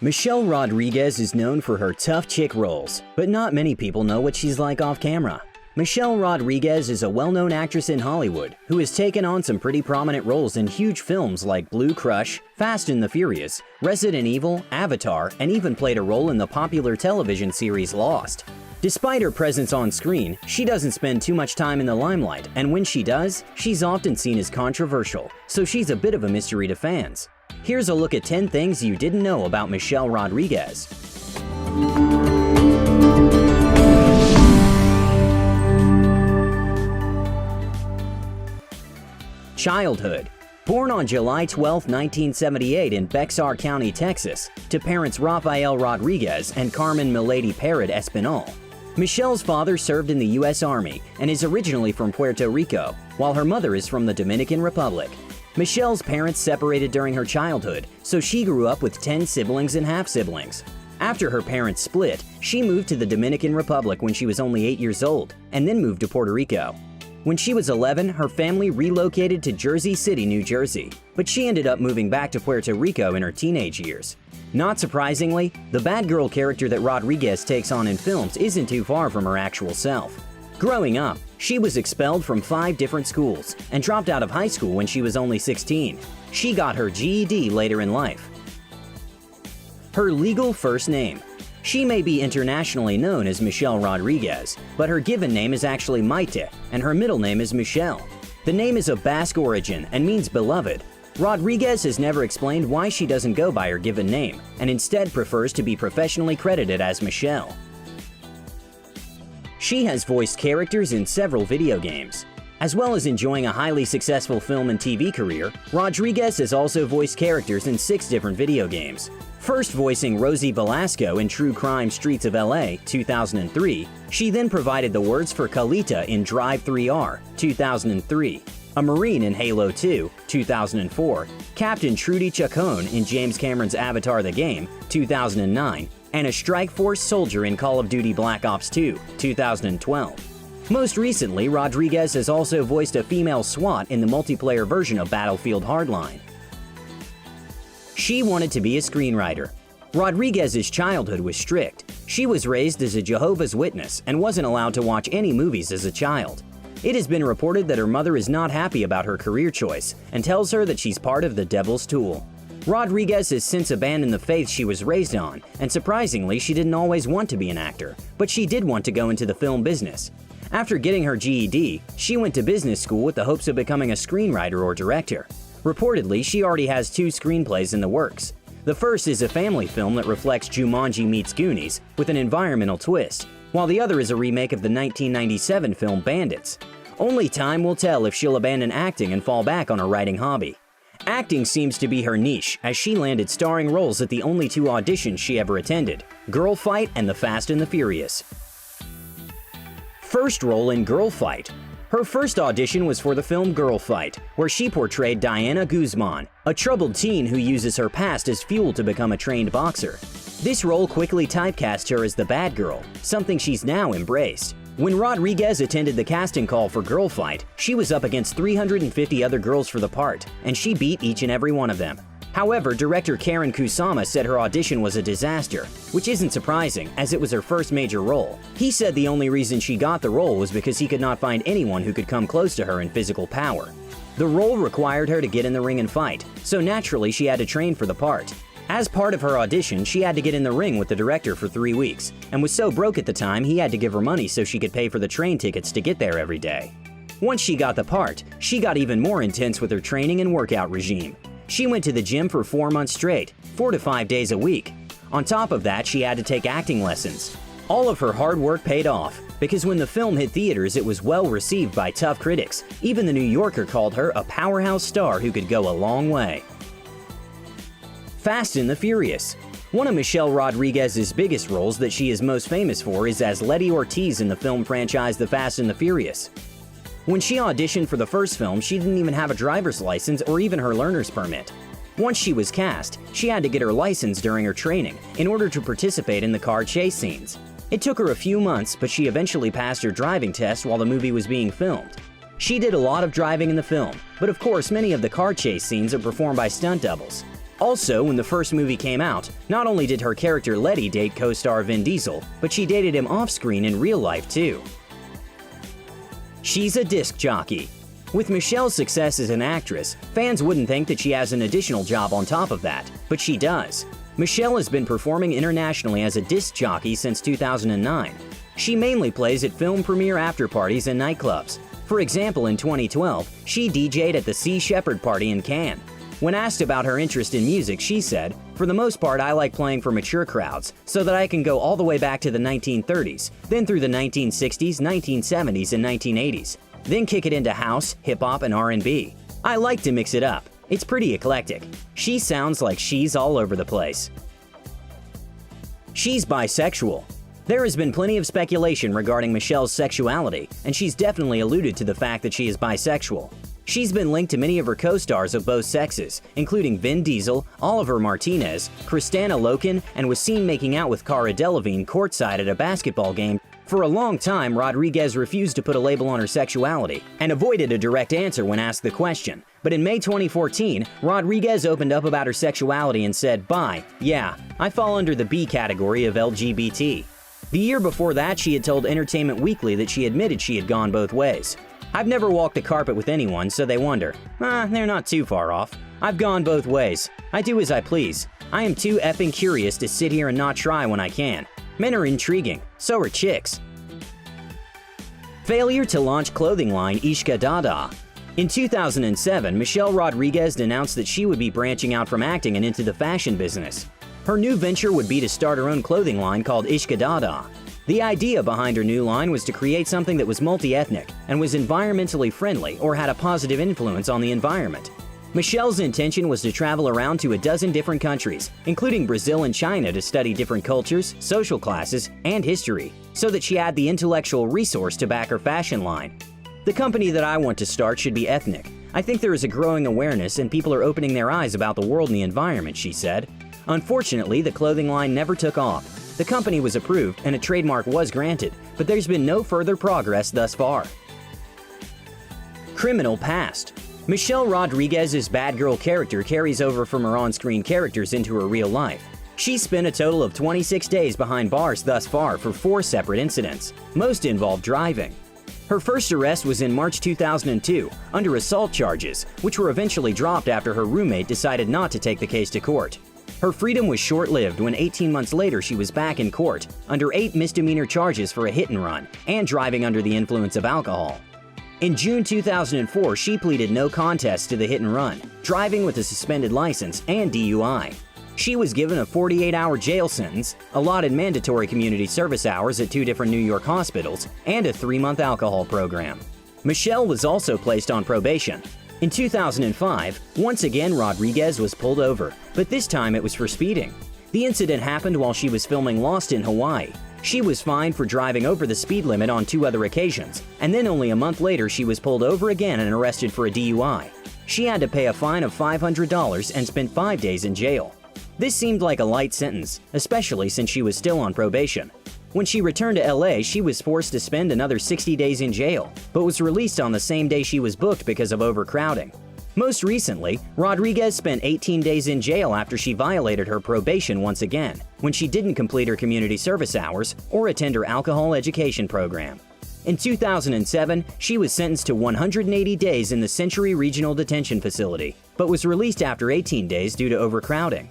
Michelle Rodriguez is known for her tough chick roles, but not many people know what she's like off camera. Michelle Rodriguez is a well-known actress in Hollywood who has taken on some pretty prominent roles in huge films like Blue Crush, Fast and the Furious, Resident Evil, Avatar, and even played a role in the popular television series Lost. Despite her presence on screen, she doesn't spend too much time in the limelight, and when she does, she's often seen as controversial, so she's a bit of a mystery to fans. Here's a look at 10 things you didn't know about Michelle Rodriguez. Childhood. Born on July 12, 1978 in Bexar County, Texas, to parents Rafael Rodriguez and Carmen Milady Parrot Espinal. Michelle's father served in the U.S. Army and is originally from Puerto Rico, while her mother is from the Dominican Republic. Michelle's parents separated during her childhood, so she grew up with 10 siblings and half-siblings. After her parents split, she moved to the Dominican Republic when she was only 8 years old, and then moved to Puerto Rico. When she was 11, her family relocated to Jersey City, New Jersey, but she ended up moving back to Puerto Rico in her teenage years. Not surprisingly, the bad girl character that Rodriguez takes on in films isn't too far from her actual self. Growing up, she was expelled from 5 different schools and dropped out of high school when she was only 16. She got her GED later in life. Her legal first name. She may be internationally known as Michelle Rodriguez, but her given name is actually Maite, and her middle name is Michelle. The name is of Basque origin and means beloved. Rodriguez has never explained why she doesn't go by her given name, and instead prefers to be professionally credited as Michelle. She has voiced characters in several video games. As well as enjoying a highly successful film and TV career, Rodriguez has also voiced characters in 6 different video games. First voicing Rosie Velasco in True Crime Streets of LA, 2003, she then provided the words for Kalita in Drive 3R, 2003, a Marine in Halo 2, 2004, Captain Trudy Chacon in James Cameron's Avatar the Game, 2009, and a Strike Force soldier in Call of Duty Black Ops 2, 2012. Most recently, Rodriguez has also voiced a female SWAT in the multiplayer version of Battlefield Hardline. She wanted to be a screenwriter. Rodriguez's childhood was strict. She was raised as a Jehovah's Witness and wasn't allowed to watch any movies as a child. It has been reported that her mother is not happy about her career choice and tells her that she's part of the devil's tool. Rodriguez has since abandoned the faith she was raised on, and surprisingly, she didn't always want to be an actor, but she did want to go into the film business. After getting her GED, she went to business school with the hopes of becoming a screenwriter or director. Reportedly, she already has 2 screenplays in the works. The first is a family film that reflects Jumanji meets Goonies with an environmental twist, while the other is a remake of the 1997 film Bandits. Only time will tell if she'll abandon acting and fall back on her writing hobby. Acting seems to be her niche, as she landed starring roles at the only 2 auditions she ever attended, Girl Fight and The Fast and the Furious. First role in Girl Fight. Her first audition was for the film Girl Fight, where she portrayed Diana Guzman, a troubled teen who uses her past as fuel to become a trained boxer. This role quickly typecast her as the bad girl, something she's now embraced. When Rodriguez attended the casting call for Girl Fight, she was up against 350 other girls for the part, and she beat each and every one of them. However, director Karen Kusama said her audition was a disaster, which isn't surprising as it was her first major role. He said the only reason she got the role was because he could not find anyone who could come close to her in physical power. The role required her to get in the ring and fight, so naturally she had to train for the part. As part of her audition, she had to get in the ring with the director for 3 weeks, and was so broke at the time he had to give her money so she could pay for the train tickets to get there every day. Once she got the part, she got even more intense with her training and workout regime. She went to the gym for 4 months straight, 4 to 5 days a week. On top of that, she had to take acting lessons. All of her hard work paid off, because when the film hit theaters, it was well received by tough critics. Even the New Yorker called her a powerhouse star who could go a long way. Fast and the Furious. One of Michelle Rodriguez's biggest roles that she is most famous for is as Letty Ortiz in the film franchise The Fast and the Furious. When she auditioned for the first film, she didn't even have a driver's license or even her learner's permit. Once she was cast, she had to get her license during her training in order to participate in the car chase scenes. It took her a few months, but she eventually passed her driving test while the movie was being filmed. She did a lot of driving in the film, but of course many of the car chase scenes are performed by stunt doubles. Also, when the first movie came out, not only did her character Letty date co-star Vin Diesel, but she dated him off-screen in real life too. She's a disc jockey. With Michelle's success as an actress, fans wouldn't think that she has an additional job on top of that, but she does. Michelle has been performing internationally as a disc jockey since 2009. She mainly plays at film premiere after-parties and nightclubs. For example, in 2012, she DJ'd at the Sea Shepherd Party in Cannes. When asked about her interest in music, she said, "For the most part, I like playing for mature crowds, so that I can go all the way back to the 1930s, then through the 1960s, 1970s, and 1980s. Then kick it into house, hip-hop, and R&B. I like to mix it up. It's pretty eclectic." She sounds like she's all over the place. She's bisexual. There has been plenty of speculation regarding Michelle's sexuality, and she's definitely alluded to the fact that she is bisexual. She's been linked to many of her co-stars of both sexes, including Vin Diesel, Oliver Martinez, Kristanna Loken, and was seen making out with Cara Delevingne courtside at a basketball game. For a long time, Rodriguez refused to put a label on her sexuality and avoided a direct answer when asked the question. But in May 2014, Rodriguez opened up about her sexuality and said, "Bi, yeah, I fall under the B category of LGBT." The year before that, she had told Entertainment Weekly that she admitted she had gone both ways. "I've never walked the carpet with anyone, so they wonder. They're not too far off. I've gone both ways. I do as I please. I am too effing curious to sit here and not try when I can. Men are intriguing. So are chicks." Failure to launch clothing line Ishka Dada. In 2007, Michelle Rodriguez announced that she would be branching out from acting and into the fashion business. Her new venture would be to start her own clothing line called Ishka Dada. The idea behind her new line was to create something that was multi-ethnic and was environmentally friendly or had a positive influence on the environment. Michelle's intention was to travel around to a dozen different countries, including Brazil and China, to study different cultures, social classes, and history, so that she had the intellectual resource to back her fashion line. "The company that I want to start should be ethnic. I think there is a growing awareness and people are opening their eyes about the world and the environment," she said. Unfortunately, the clothing line never took off. The company was approved and a trademark was granted, but there's been no further progress thus far. Criminal past. Michelle Rodriguez's bad girl character carries over from her on-screen characters into her real life. She spent a total of 26 days behind bars thus far for 4 separate incidents. Most involved driving. Her first arrest was in March 2002 under assault charges, which were eventually dropped after her roommate decided not to take the case to court. Her freedom was short-lived when 18 months later she was back in court under 8 misdemeanor charges for a hit-and-run and driving under the influence of alcohol. In June 2004, she pleaded no contest to the hit-and-run, driving with a suspended license, and DUI. She was given a 48-hour jail sentence, allotted mandatory community service hours at 2 different New York hospitals, and a 3-month alcohol program. Michelle was also placed on probation. In 2005, once again Rodriguez was pulled over, but this time it was for speeding. The incident happened while she was filming Lost in Hawaii. She was fined for driving over the speed limit on 2 other occasions, and then only a month later she was pulled over again and arrested for a DUI. She had to pay a fine of $500 and spent 5 days in jail. This seemed like a light sentence, especially since she was still on probation. When she returned to LA, she was forced to spend another 60 days in jail, but was released on the same day she was booked because of overcrowding. Most recently, Rodriguez spent 18 days in jail after she violated her probation once again, when she didn't complete her community service hours or attend her alcohol education program. In 2007, she was sentenced to 180 days in the Century Regional Detention Facility, but was released after 18 days due to overcrowding.